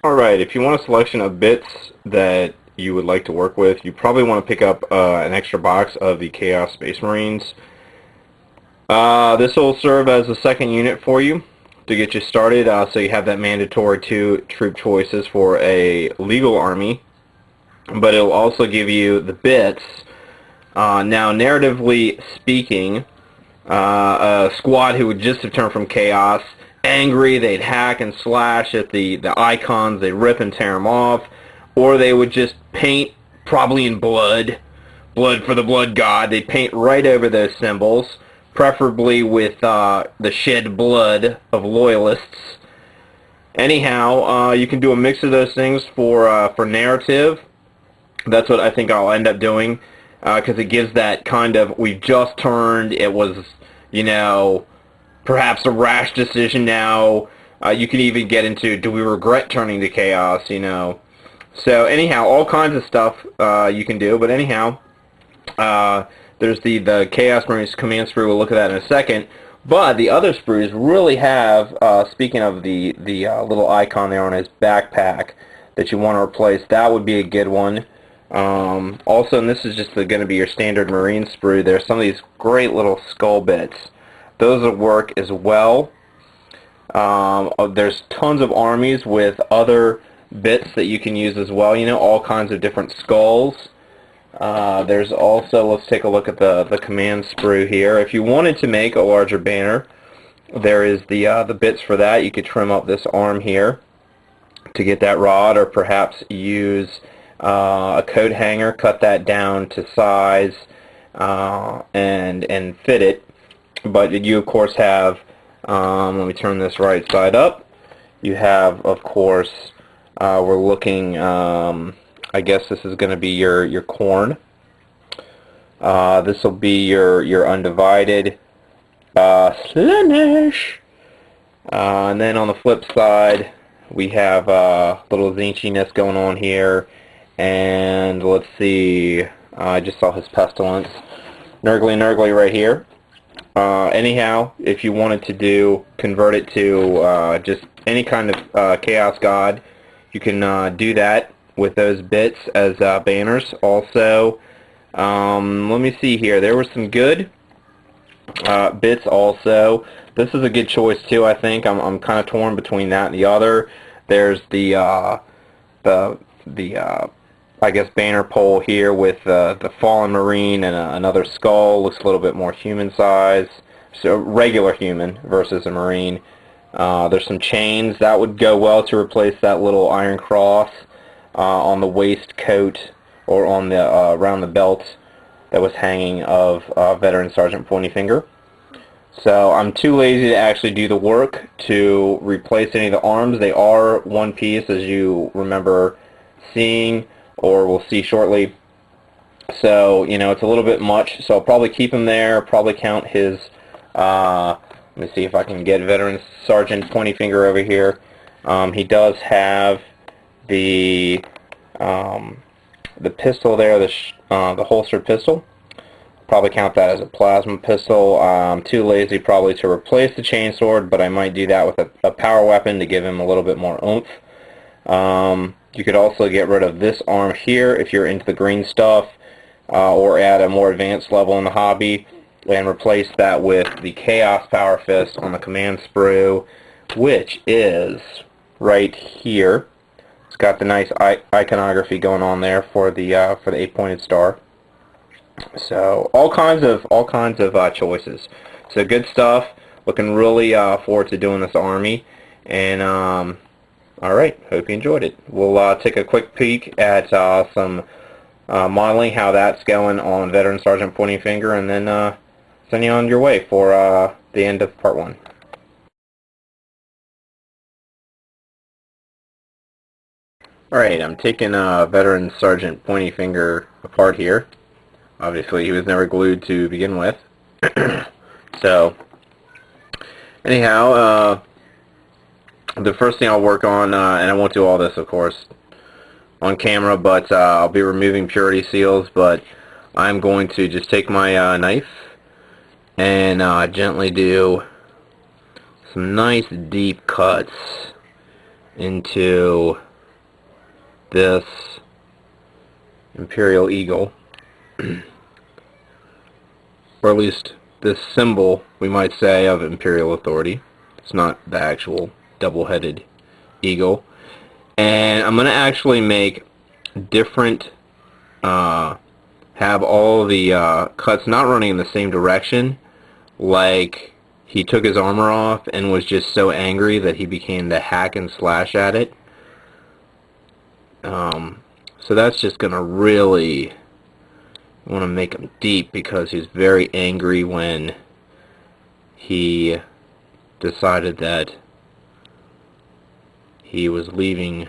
Alright, if you want a selection of bits that you would like to work with, you probably want to pick up an extra box of the Chaos Space Marines. This will serve as a second unit for you to get you started, so you have that mandatory 2 troop choices for a legal army, but it will also give you the bits. Now, narratively speaking, a squad who would just have turned from Chaos, angry, they'd hack and slash at the icons, they'd rip and tear them off, or they would just paint, probably in blood for the blood god. They'd paint right over those symbols, preferably with the shed blood of loyalists. Anyhow, you can do a mix of those things for narrative. That's what I think I'll end up doing, because it gives that kind of, we've just turned, it was, perhaps a rash decision now. You can even get into, do we regret turning to Chaos, So anyhow, all kinds of stuff you can do, but anyhow, there's the Chaos Marines command sprue. We'll look at that in a second. But the other sprues really have, speaking of the little icon there on his backpack that you want to replace, that would be a good one. Also, and this is just going to be your standard Marine sprue, there's some of these great little skull bits. Those will work as well. There's tons of armies with other bits that you can use as well, all kinds of different skulls. There's also, let's take a look at the command sprue here. If you wanted to make a larger banner, there is the bits for that. You could trim up this arm here to get that rod, or perhaps use a coat hanger, cut that down to size, and fit it. But you of course have, let me turn this right side up, you have of course, we're looking, I guess this is going to be your corn. This will be your undivided Slaanesh. And then on the flip side, we have little zinchiness going on here. And let's see, I just saw his pestilence. Nurgly right here. Anyhow, if you wanted to convert it to just any kind of Chaos God, you can do that with those bits as banners. Also, let me see here. There were some good bits also. This is a good choice too, I think. I'm kind of torn between that and the other. There's the I guess banner pole here with the fallen Marine and another skull. Looks a little bit more human size. So regular human versus a Marine. There's some chains that would go well to replace that little iron cross on the waistcoat or on the around the belt that was hanging of Veteran Sergeant Pointyfinger. So I'm too lazy to actually do the work to replace any of the arms. They are one piece, as you remember seeing, or we'll see shortly. So, it's a little bit much, so I'll probably keep him there, probably count his, let me see if I can get Veteran Sergeant Pointyfinger over here. He does have the pistol there, the holstered pistol. Probably count that as a plasma pistol. I'm too lazy probably to replace the chainsword, but I might do that with a power weapon to give him a little bit more oomph. You could also get rid of this arm here if you're into the green stuff, or at a more advanced level in the hobby, and replace that with the Chaos Power Fist on the command sprue, which is right here. It's got the nice iconography going on there for the 8-pointed star. So all kinds of choices. So good stuff. Looking really forward to doing this army, and alright, hope you enjoyed it. We'll take a quick peek at some modeling, how that's going on Veteran Sergeant Pointyfinger, and then send you on your way for the end of part 1. Alright, I'm taking Veteran Sergeant Pointyfinger apart here. Obviously, he was never glued to begin with. So, anyhow, the first thing I'll work on, and I won't do all this, of course, on camera, but I'll be removing purity seals, but I'm going to just take my knife and gently do some nice deep cuts into this Imperial Eagle, or at least this symbol, we might say, of Imperial authority. It's not the actual double-headed eagle. And I'm going to actually make different, have all the cuts not running in the same direction, like he took his armor off and was just so angry that he began to hack and slash at it. So that's just going to really want to make him deep, because he's very angry when he decided that he was leaving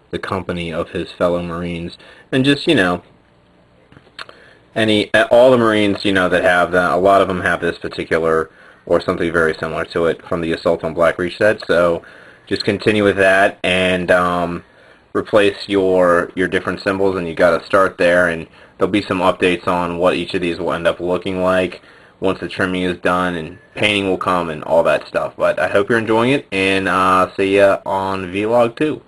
the company of his fellow Marines. And just, you know, all the Marines, you know, that have that, a lot of them have this particular or something very similar to it from the Assault on Blackreach set. So just continue with that and replace your different symbols, and you got to start there, and there'll be some updates on what each of these will end up looking like once the trimming is done, and painting will come and all that stuff. But I hope you're enjoying it, and see ya on Vlog 2.